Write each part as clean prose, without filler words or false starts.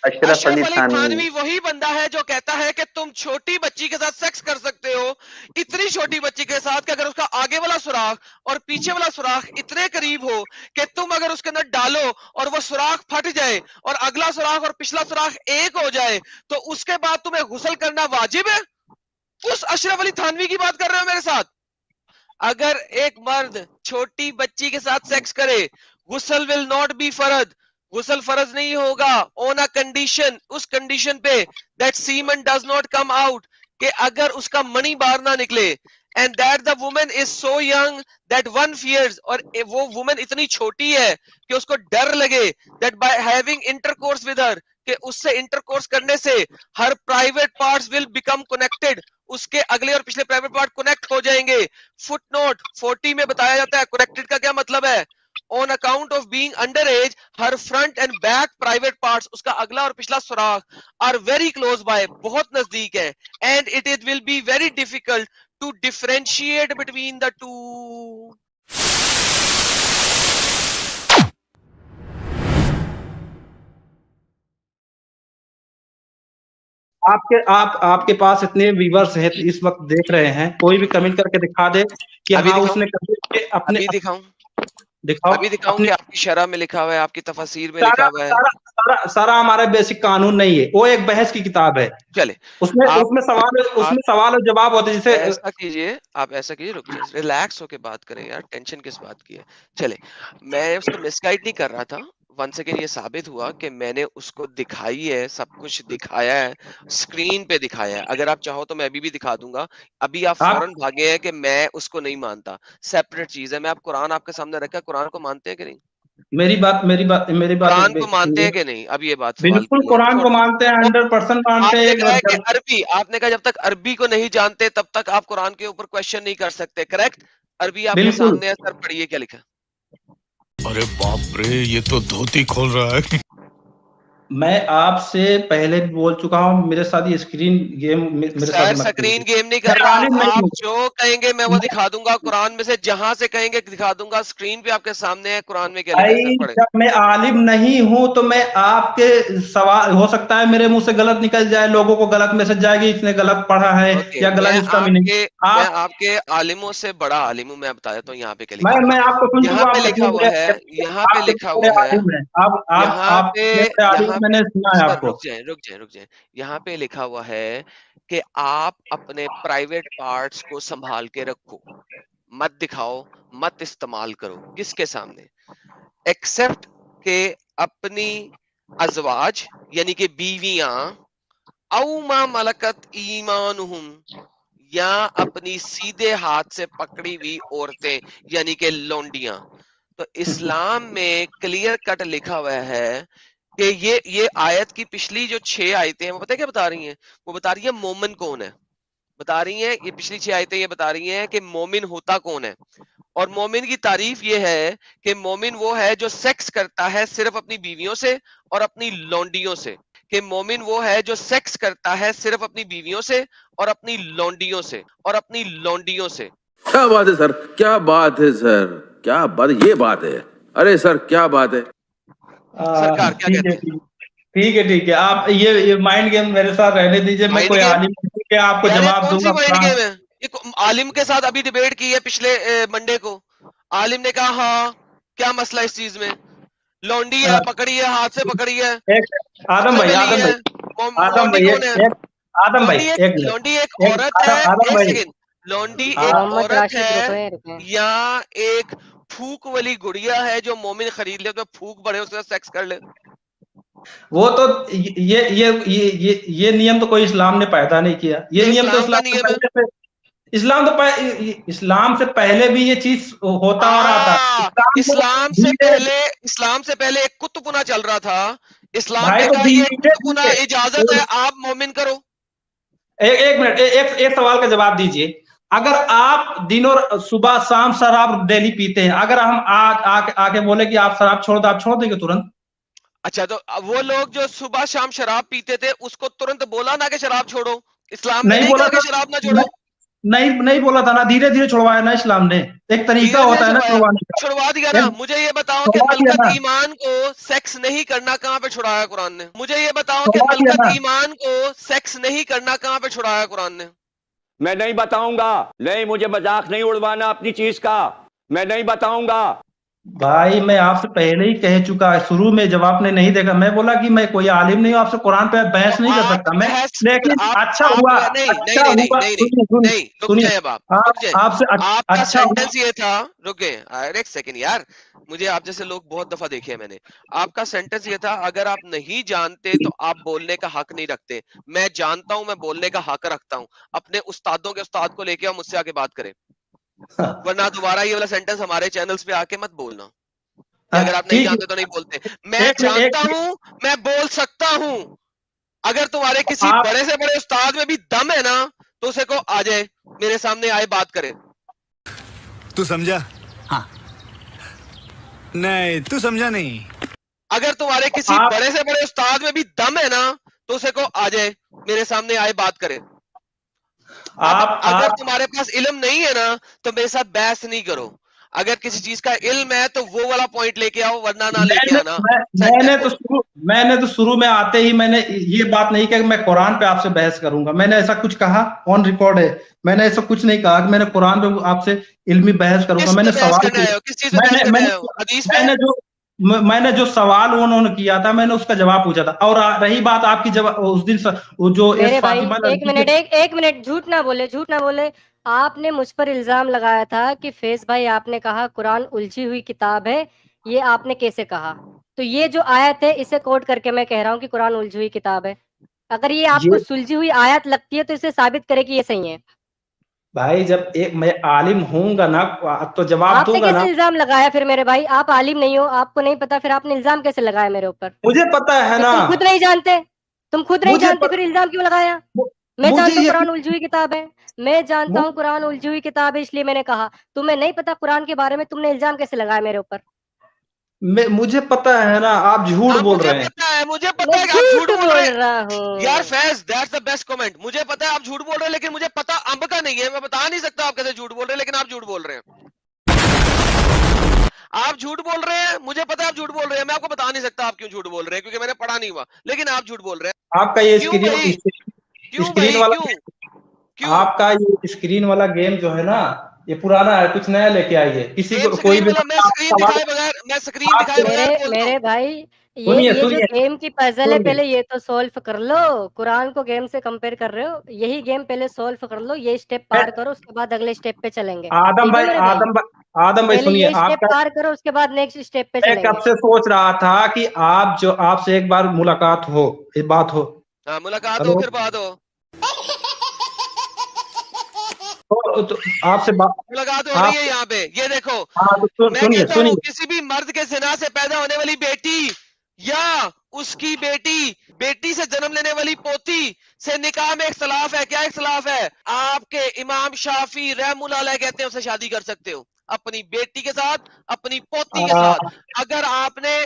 अशरफ अली अशरफ अली थानवी। थानवी वही बंदा है जो कहता है कि तुम छोटी बच्ची के साथ सेक्स कर सकते हो, इतनी छोटी बच्ची के साथ कि अगर उसका आगे वाला सुराख और पीछे वाला सुराख इतने करीब हो कि तुम अगर उसके अंदर डालो और वो सुराख फट जाए और अगला सुराख और पिछला सुराख एक हो जाए तो उसके बाद तुम्हें गुस्ल करना वाजिब है। उस अशरफ अली थानवी की बात कर रहे हो मेरे साथ। अगर एक मर्द छोटी बच्ची के साथ सेक्स करे, गुस्ल विल नॉट बी फर्ज, गुस्ल फर्ज नहीं होगा ऑन अ कंडीशन, उस कंडीशन पे that semen does not come out, कि अगर उसका मणि बाहर ना निकले, and that the woman is so young that one fears, और वो वुमन इतनी छोटी है कि उसको डर लगे, that by having intercourse with her, कि उससे इंटरकोर्स करने से her private parts will become connected, उसके अगले और पिछले प्राइवेट पार्ट कनेक्ट हो जाएंगे। फुटनोट 40 में बताया जाता है कनेक्टेड का क्या मतलब है। On account of being under as her front end back private parts, उसका अगला और पिछला सुराख आर वेरी क्लोज बाय, बहुत नजदीक है, and it will be very difficult to differentiate between the two. आपके पास इतने व्यूवर्स हैं इस वक्त देख रहे हैं, कोई भी कमेंट करके दिखा दे कि अभी हाँ दिखाऊं, उसने कभी अपने अभी दिखाऊं, दिखाओ अभी दिखाऊं अपने कि आपकी शरह में लिखा हुआ है, आपकी तफसीर में लिखा सारा हुआ है। सारा सारा सारा हमारा बेसिक कानून नहीं है, वो एक बहस की किताब है। चले उसमें आप उसमें सवाल आप उसमें सवाल और जवाब होते हैं, जैसे ऐसा कीजिए, आप ऐसा कीजिए, रुक जाइए, रिलैक्स होके बात करें यार, टेंशन किस बात की है। चले, मैं उसको मिसगाइड नहीं कर रहा था, वंस अगेन ये साबित हुआ कि मैंने उसको दिखाई है, सब कुछ दिखाया है, स्क्रीन पे दिखाया है। अगर आप चाहो तो मैं अभी भी दिखा दूंगा। अभी आप आप फौरन भागे हैं कि मैं उसको नहीं मानता, सेपरेट चीज है। मैं आप कुरान आपके सामने रखा, कुरान को मानते हैं कि नहीं? मेरी बात कुरान को मानते सुनिए। हैं कि नहीं? अब ये बात सवाल बिल्कुल पहले कुरान छोड़ को दो। मानते हैं, 100% मानते आपने कहा है कि हैं। अरबी, आपने कहा जब तक अरबी को नहीं जानते तब तक आप कुरान के ऊपर क्वेश्चन नहीं कर सकते, करेक्ट? अरबी आपके बिल्कुल सामने है, सर पढ़िए क्या लिखा है। अरे बाप रे, ये तो धोती खोल रहा है। मैं आपसे पहले भी बोल चुका हूँ, मेरे साथ ये स्क्रीन गेम मेरे साथ सर मत स्क्रीन खेलिए। गेम नहीं मैं कर रहा, आलिम नहीं आप हूँ। जो कहेंगे मैं वो मैं दिखा दूंगा, कुरान में से जहां से कहेंगे दिखा दूंगा। स्क्रीन पे आपके सामने है, कुरान में क्या लिखा है, सर भाई पढ़े। जब मैं आलिम नहीं हूं तो मैं आपके सवाल, हो सकता है मेरे मुंह से गलत निकल जाए, लोगों को गलत मैसेज जाएगी, इसने गलत पढ़ा है ओके, या गलत इसका मीनिंग। मैं आप आपके आलिमों से बड़ा आलिम हूं, मैं बता देता हूँ यहाँ पे क्या लिखा मैं हुआ मैं आपको सुन है। यहाँ चुका, पे आप लिखा कितने हुआ बड़े है, यहाँ पे आप लिखा कितने बड़े हुआ है, आलिम हैं। यहाँ आप पे कितने बड़े आलिम यहाँ हैं, पे मैंने सुना है सर आपको। रुक जाए। यहाँ पे लिखा हुआ है कि आप अपने प्राइवेट पार्ट्स को संभाल के रखो, मत दिखाओ, मत इस्तेमाल करो। किसके सामने? एक्सेप्ट के अपनी अजवाज यानी कि बीवियां, औ मा मलकत ईमानुहुम, या अपनी सीधे हाथ से पकड़ी हुई औरतें यानी कि लौंडियां। तो इस्लाम में क्लियर कट लिखा हुआ है कि ये आयत की पिछली जो 6 आयतें हैं वो पता है क्या बता रही हैं? वो बता रही है मोमिन कौन है, बता रही हैं, ये पिछली 6 आयतें ये बता रही हैं कि मोमिन होता कौन है। और मोमिन की तारीफ ये है कि मोमिन वो है जो सेक्स करता है सिर्फ अपनी बीवियों से और अपनी लौंडियों से, कि मोमिन वो है जो सेक्स करता है सिर्फ अपनी बीवियों से और अपनी लौंडियों से और अपनी लौंडियों से। क्या बात है सर, क्या बात है सर, क्या बात, ये बात है। अरे सर क्या बात है। सरकार क्या ठीक है, कहते हैं? ठीक है। आप ये माइंड गेम मेरे साथ रहने दीजिए, मैं माइंड कोई गेम? आलिम नहीं कि आपको यार ये जवाब कौन सी दूंगा माइंड कुरान। गेम है? आलिम के साथ अभी डिबेट की है पिछले मंडे को। आलिम ने कहा हाँ, क्या मसला इस चीज में? लौंडी है, पकड़ी है, हाथ से पकड़ी है, एक आदम गुस्ल भाई में ली आदम है। भाई आदम लौंडी भाई कौन है? एक आदम भाई एक लौंडी एक मिनट, एक औरत है। आदम एक भाई सेकंड, लौंडी एक आ- मोहम्मद औरत राशिद है रुपए या एक फूक वाली गुड़िया है जो मोमिन खरीद ले तो फूक बड़े उसके साथ सेक्स कर ले? वो तो ये नियम तो कोई इस्लाम ने पैदा नहीं किया, ये ये नियम तो इस्लाम का इस्लाम से नियम है। पहले से, इस्लाम से पहले भी ये चीज होता आ रहा था। इस्लाम को धीरे इस्लाम से पहले एक कुतुबुना चल रहा था। इस्लाम भाई ने को कहा ये धीरे कुतुबुना धीरे इजाजत है, आप मोमिन करो। एक मिनट, एक सवाल का जवाब दीजिए। अगर आप दिनों सुबह शाम शराब डेली पीते हैं, अगर हम आके बोले कि आप शराब छोड़ दो, आप छोड़ देंगे तुरंत? अच्छा, तो वो लोग जो सुबह शाम शराब पीते थे उसको तुरंत बोला ना कि शराब छोड़ो? इस्लाम ने नहीं नहीं बोला कहा था। कि शराब ना छोड़ो। नहीं नहीं बोला था ना, धीरे धीरे छुड़वाया ना इस्लाम ने, एक तरीका धीरे होता है ना धीरे छुड़वाने का। छुड़वा दिया ना। मुझे ये बताओ कि छुड़वा दिया मलकत ना, ईमान को सेक्स नहीं करना कहाँ पे छुड़ाया कुरान ने? मुझे ये बताओ कि छुड़वा दिया मलकत ना। ईमान को सेक्स नहीं करना कहाँ पे छुड़ाया कुरान ने? मैं नहीं बताऊंगा, नहीं, मुझे मजाक नहीं उड़वाना अपनी चीज का, मैं नहीं बताऊंगा। भाई मैं आपसे पहले ही कह चुका है, शुरू में जब आपने नहीं देखा, मैं बोला कि मैं कोई आलिम नहीं हूं, आपसे कुरान पे बहस नहीं कर आप सकता मैं, बहस लेकिन अच्छा आप हुआ, नहीं नहीं अच्छा नहीं नहीं हुआ, नहीं सुनिए नहीं सुनिए नहीं, रुक सुनिए, जाए आप, रुक जाए। आपसे आपका अच्छा हुआ। सेंटेंस ये था, रुक गए, अरे एक सेकंड यार, मुझे आप जैसे लोग बहुत दफा देखे हैं मैंने। आपका सेंटेंस ये था, अगर आप नहीं जानते तो आप बोलने का हक नहीं रखते। मैं जानता हूं, मैं बोलने का हक रखता हूं। अपने उस्तादों के उस्ताद को लेके आओ, मुझसे आके बात करें, वरना दोबारा ये वाला सेंटेंस हमारे चैनल्स पे आके मत बोलना कि अगर आप नहीं ठीक जानते तो नहीं बोलते। मैं है, जानता हूं, मैं बोल सकता हूं। अगर तुम्हारे किसी आप बड़े से बड़े उस्ताद में भी दम है ना, तो उसे को आ जाए, मेरे सामने आए, बात करे। तू समझा? हाँ। नहीं, तू समझा नहीं। अगर तुम्हारे किसी आप बड़े से बड़े उस्ताद में भी दम है ना, तो उसे को आ जाए, मेरे सामने आए, बात करे। अब अगर तुम्हारे पास इल्म नहीं है ना, तो मेरे साथ बहस नहीं करो। अगर किसी चीज का इल्म है तो वो वाला पॉइंट लेके आओ, वरना ना लेके आना। मैंने तो शुरू में आते ही मैंने ये बात नहीं कहा कि मैं कुरान पे आपसे बहस करूंगा, मैंने ऐसा कुछ कहा, ऑन रिकॉर्ड है, मैंने ऐसा कुछ नहीं कहा कि मैंने कुरान पे आपसे इल्मी बहस करूंगा। किस पे मैंने बहस सवाल करने आए हो? किस चीज पे बहस मैंने करने मैंने आए हो? हदीस पे? मैंने जो सवाल उन्होंने किया था, मैंने उसका जवाब पूछा था। और रही बात आपकी, जवाब उस दिन वो जो मेरे भाई फातिमा एक मिनट, एक मिनट, झूठ ना बोले, झूठ ना बोले। आपने मुझ पर इल्जाम लगाया था कि फैज भाई, आपने कहा कुरान उलझी हुई किताब है। ये आपने कैसे कहा? तो ये जो आयत है, इसे कोट करके मैं कह रहा हूँ कि कुरान उलझी हुई किताब है। अगर ये आपको सुलझी हुई आयत लगती है तो इसे साबित करे कि ये सही है। भाई जब एक मैं आलिम होऊंगा ना तो जवाब आपने दूंगा कैसे ना। इल्जाम लगाया फिर मेरे भाई? आप आलिम नहीं हो, आपको नहीं पता, फिर आपने इल्जाम कैसे लगाया मेरे ऊपर? मुझे पता है जब ना, तुम खुद नहीं जानते, तुम खुद नहीं मुझे जानते, फिर इल्जाम क्यों लगाया? मैं मुझे जानता हूँ ये कुरान उलझी हुई किताब है, मैं जानता हूँ कुरान उलझी हुई किताब है, इसलिए मैंने कहा। तुम्हें नहीं पता कुरान के बारे में, तुमने इल्जाम कैसे लगाया मेरे ऊपर? मुझे पता है ना, आप झूठ बोल मुझे रहे हैं। पता है, मुझे पता मैं है कि आप झूठ बोल रहे बोल हैं रहा यार। हूँ। Faiz, that's the best comment. मुझे पता है आप झूठ बोल रहे हैं, लेकिन मुझे पता अंब का नहीं है। मैं बता नहीं सकता आप कैसे झूठ बोल रहे हैं, लेकिन आप झूठ बोल रहे हैं। आप झूठ बोल रहे हैं, मुझे पता है आप झूठ बोल रहे हैं। मैं आपको बता नहीं सकता आप क्यों झूठ बोल रहे हैं, क्योंकि मैंने पढ़ा नहीं हुआ, लेकिन आप झूठ बोल रहे हैं। आपका ये क्यों भाई? क्यों स्क्रीन भाई? वाला क्यों? क्यों? आपका ये स्क्रीन वाला गेम जो है ना, ये पुराना है, कुछ नया लेके आइए। किसी को कोई स्क्रीन भी वाला मैं स्क्रीन दिखाए बगैर, मैं स्क्रीन दिखाए बगैर बोलता मेरे हूँ। भाई, सुनिए ये जो सुनिए गेम की पजल है, सुनिए। पहले ये तो सॉल्व कर लो। कुरान को गेम से कंपेयर कर रहे हो, यही गेम पहले सॉल्व कर लो, ये स्टेप पार करो, उसके बाद अगले स्टेप पे चलेंगे। ठीक है मेरे भाई? आदम भाई पहले सुनिए, ये स्टेप आपका पार करो, उसके बाद नेक्स्ट स्टेप पे मैं कब चलेंगे। से सोच रहा था कि आपसे एक बार मुलाकात हो, एक बात हो। हाँ, मुलाकात हो, हेलो, फिर बात हो। तो आपसे बात, मुलाकात हो रही आप, है यहाँ पे, ये देखो। हाँ तो मैं सुनिए कहता हूँ, सुनिए, किसी भी मर्द के ज़िना से पैदा होने वाली बेटी या उसकी बेटी से जन्म लेने वाली पोती से निकाह में इख्तलाफ है। क्या इख्तलाफ है? आपके इमाम शाफी रहमुल्लाह अलैह कहते हैं उसे शादी कर सकते हो, अपनी बेटी के साथ, अपनी पोती के साथ। अगर आपने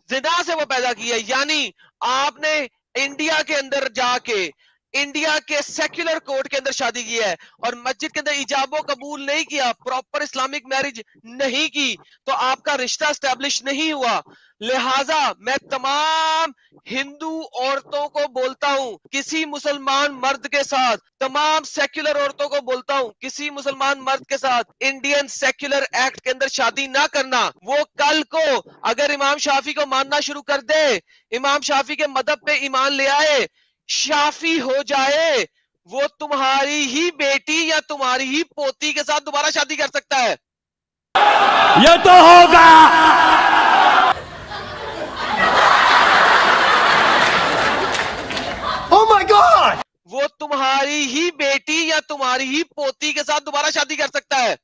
जिना से वो पैदा की है, यानी आपने इंडिया के अंदर जाके इंडिया के सेक्युलर कोर्ट के अंदर शादी की है और मस्जिद के अंदर इजाबो कबूल नहीं किया, प्रॉपर इस्लामिक मैरिज नहीं की, तो आपका रिश्ता स्टैब्लिश नहीं हुआ। लिहाजा मैं तमाम हिंदू औरतों को बोलता हूं, किसी मुसलमान मर्द के साथ, तमाम सेक्युलर औरतों को बोलता हूं, किसी मुसलमान मर्द के साथ इंडियन सेक्युलर एक्ट के अंदर शादी ना करना। वो कल को अगर इमाम शाफी को मानना शुरू कर दे, इमाम शाफी के मदहब पे ईमान ले आए, शाफी हो जाए, वो तुम्हारी ही बेटी या तुम्हारी ही पोती के साथ दोबारा शादी कर सकता है। ये तो होगा। Oh my God! वो तुम्हारी ही बेटी या तुम्हारी ही पोती के साथ दोबारा शादी कर सकता है।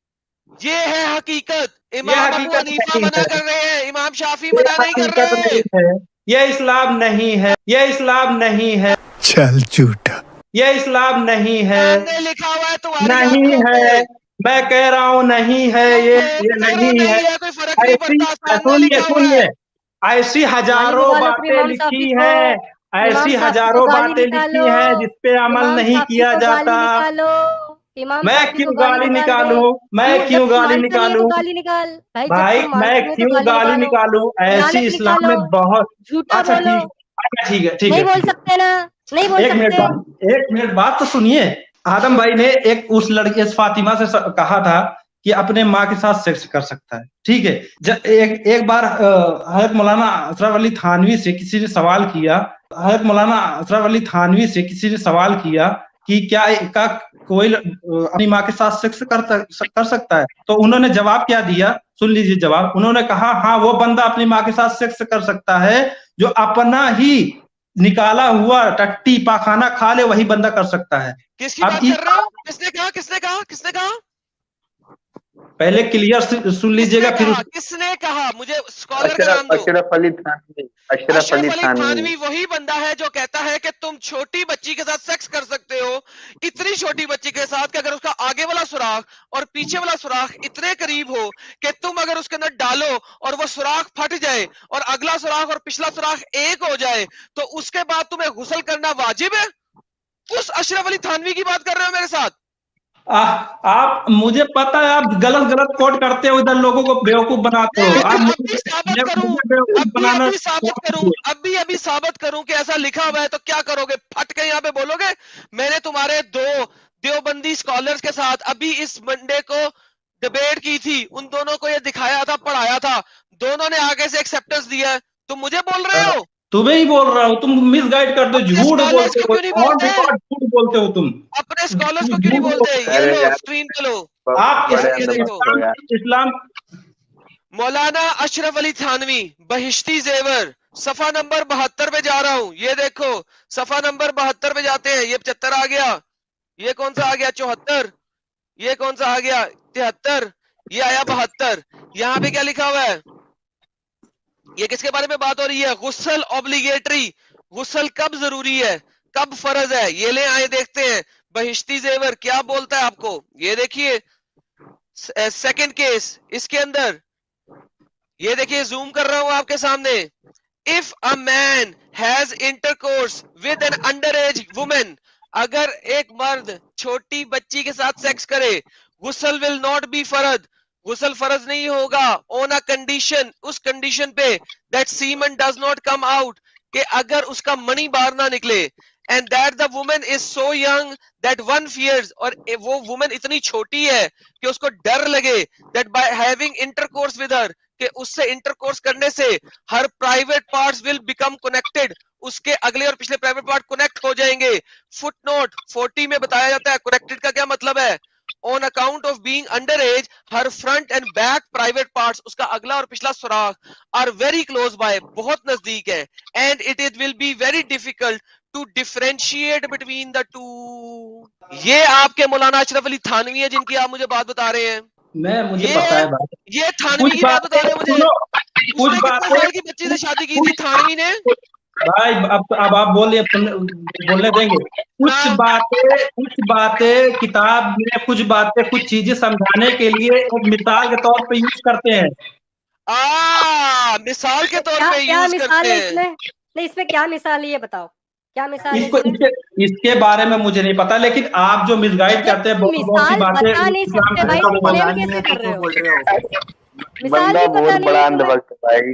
ये है हकीकत। इमाम अबू हनीफा मना कर रहे हैं, इमाम शाफी मना नहीं कर रहे हैं। ये इस्लाम नहीं है, ये इस्लाम नहीं है, चल झूठा। ये इस्लाम नहीं है, लिखा हुआ है तुम्हारी नहीं आंखों है, पे। मैं कह रहा हूँ नहीं है, ये नहीं है। कोई फर्क नहीं पड़ता, सामने सुनिए लिखा हुआ सुनिए, है। ऐसी हजारों गाली बातें इमाम लिखी साफी को, हैं, इमाम ऐसी साफी को हजारों गाली बातें लिखी निकालो, हैं जिस पे अमल इमाम नहीं साफी किया को गाली जाता। निकालो। इमाम मैं साहब जी को क्यों गाली निकाल दे। निकालूं? मैं जब क्यों तुम गाली मानते नहीं हो तो निकालूं? गाली निकाल भाई, जब भाई तुम मानते मैं नहीं हो तो क्यों गाली गाली निकालो, निकालूं? ऐसी लानत इस्लाम निकालो। में बहुत। झूठा अच्छा बोलो। ठीक है, ठीक नहीं है, बोल ठीक है। सकते ना, नहीं बोल एक मिनट सकते। एक मिनट बात तो सुनिए। आदम भाई ने एक उस लड़की फातिमा से कहा था कि अपने माँ के साथ सेक्स कर सकता है, ठीक है। एक बार हजरत मौलाना अशरफ अली थानवी से किसी ने सवाल किया, कि क्या कोई अपनी माँ के साथ सेक्स कर सकता है? तो उन्होंने जवाब क्या दिया, सुन लीजिए जवाब। उन्होंने कहा, हाँ वो बंदा अपनी माँ के साथ सेक्स कर सकता है जो अपना ही निकाला हुआ टट्टी पाखाना खा ले, वही बंदा कर सकता है। किसकी अब बात कर रहे हो? किसने कहा? किसने कहा? किसने कहा? पहले क्लियर सुन लीजिएगा, फिर किसने कहा? मुझे स्कॉलर का नाम दो। अशरफ अली थानवी। अशरफ अली थानवी वही बंदा है जो कहता है कि तुम छोटी बच्ची के साथ सेक्स कर सकते हो, इतनी छोटी बच्ची के साथ कि अगर उसका आगे वाला सुराख और पीछे वाला सुराख इतने करीब हो कि तुम अगर उसके अंदर डालो और वो सुराख फट जाए और अगला सुराख और पिछला सुराख एक हो जाए, तो उसके बाद तुम्हें गुस्ल करना वाजिब है। उस अशरफ अली थानवी की बात कर रहे हो मेरे साथ? आप, मुझे पता है आप गलत कोट करते हो, इधर लोगों को बेवकूफ बनाते हो। आप अभी साबित करूं, अभी साबित करूं कि ऐसा लिखा हुआ है, तो क्या करोगे? फट के यहाँ पे बोलोगे? मैंने तुम्हारे 2 देवबंदी स्कॉलर्स के साथ अभी इस मंडे को डिबेट की थी, उन दोनों को ये दिखाया था, पढ़ाया था, दोनों ने आगे से एक्सेप्टेंस दिया है, तुम मुझे बोल रहे हो? तुम्हें ही बोल रहा हूँ, तुम मिसगाइड करते हो, झूठ बोलते हो, क्यों नहीं बोलते? झूठ बोलते हो तुम। अपने स्कॉलर्स को क्यों नहीं बोलते? ये लो स्क्रीन पे लो, आप ये देखो। इस्लाम मौलाना अशरफ अली थानवी, बहिश्ती जेवर, सफा नंबर 72 पे जा रहा हूं। ये देखो, सफा नंबर 72 पे जाते हैं। ये 75 आ गया, ये कौन सा आ गया? 74, ये कौन सा आ गया? 73, ये आया 72। यहाँ पे क्या लिखा हुआ है? ये किसके बारे में बात हो रही है? गुस्ल ऑब्लिगेटरी, गुस्ल कब जरूरी है, कब फर्ज है, ये ले आए देखते हैं। बहिश्ती जेवर क्या बोलता है आपको, ये देखिए। सेकंड केस इसके अंदर, ये देखिए, जूम कर रहा हूं आपके सामने। If a man has intercourse with an under age women, अगर एक मर्द छोटी बच्ची के साथ सेक्स करे, गुस्ल विल नॉट बी फर्ज, गुस्ल फर्ज नहीं होगा। ऑन अ कंडीशन, उस कंडीशन पे that semen does not come out, कि अगर उसका मणि बाहर ना निकले, and that the women is so young that one fears, और वो वुमेन इतनी छोटी है कि उसको डर लगे, that by having intercourse with her, कि उससे इंटरकोर्स करने से her private parts will become connected, उसके अगले और पिछले प्राइवेट पार्ट कनेक्ट हो जाएंगे। फुटनोट 40 में बताया जाता है कनेक्टेड का क्या मतलब है। On account of being under as, her front end back private parts, उसका अगला और पिछला सुराख, आर वेरी क्लोज बाय, बहुत नजदीक है, and it will be very difficult to differentiate between the two. ये आपके मौलाना अशरफ अली थानवी है जिनकी आप मुझे बात बता रहे हैं। मुझे पता है भाई, ये थानवी की बात बता रहे हैं मुझे। कुछ उसने कितने साल की बच्ची से शादी की थी थानवी ने? भाई अब आप बोलने देंगे। कुछ बातें किताब में, कुछ बातें, कुछ चीजें समझाने के लिए एक मिसाल के तौर पे यूज करते हैं। मिसाल के तौर पे यूज करते हैं। इसमें नहीं, इसमें क्या मिसाल है ये बताओ, क्या मिसाल है? इसके बारे में मुझे नहीं पता, लेकिन आप जो मिसगाइड करते हैं बहुत सी बातें बता नहीं सकते भाई, क्लेम कैसे कर रहे हो? बंदा बहुत बड़ा अंधभक्त है भाई,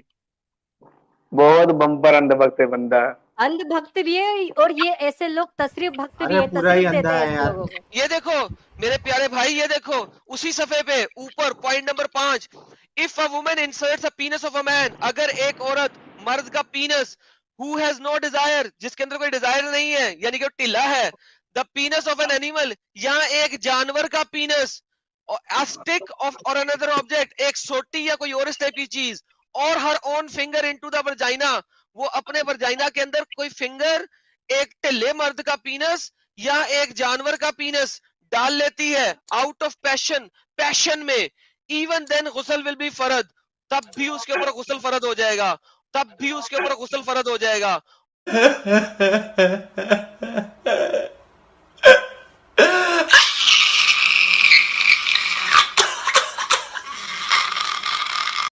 बहुत बम्पर अंधभक्त है बंदा। अंधभक्त भी है, और ये ऐसे लोग तशरीफ भक्त भी है, तशरीफ देते हैं ऐसे लोगों को। ये देखो मेरे प्यारे भाई, ये देखो उसी सफे पे ऊपर point number 5, if a woman inserts a penis of a man, अगर एक औरत मर्द का penis, who has no desire, जिसके अंदर कोई डिजायर नहीं है, यानी कि टिल्ला है, द पीनस ऑफ एन एनिमल, यहाँ एक जानवर का पीनस, a stick of or another object, एक सोटी या कोई और इस टाइप की चीज, और her own finger into the vagina, वो अपने वर्जाइना के अंदर कोई फिंगर, एक टिल्ले मर्द का पीनस या एक जानवर का पीनस डाल लेती है आउट ऑफ पैशन में, इवन देन गुस्ल विल बी फर्ज, तब भी उसके ऊपर गुस्ल फर्ज हो जाएगा, तब भी उसके ऊपर गुस्ल फर्ज हो जाएगा।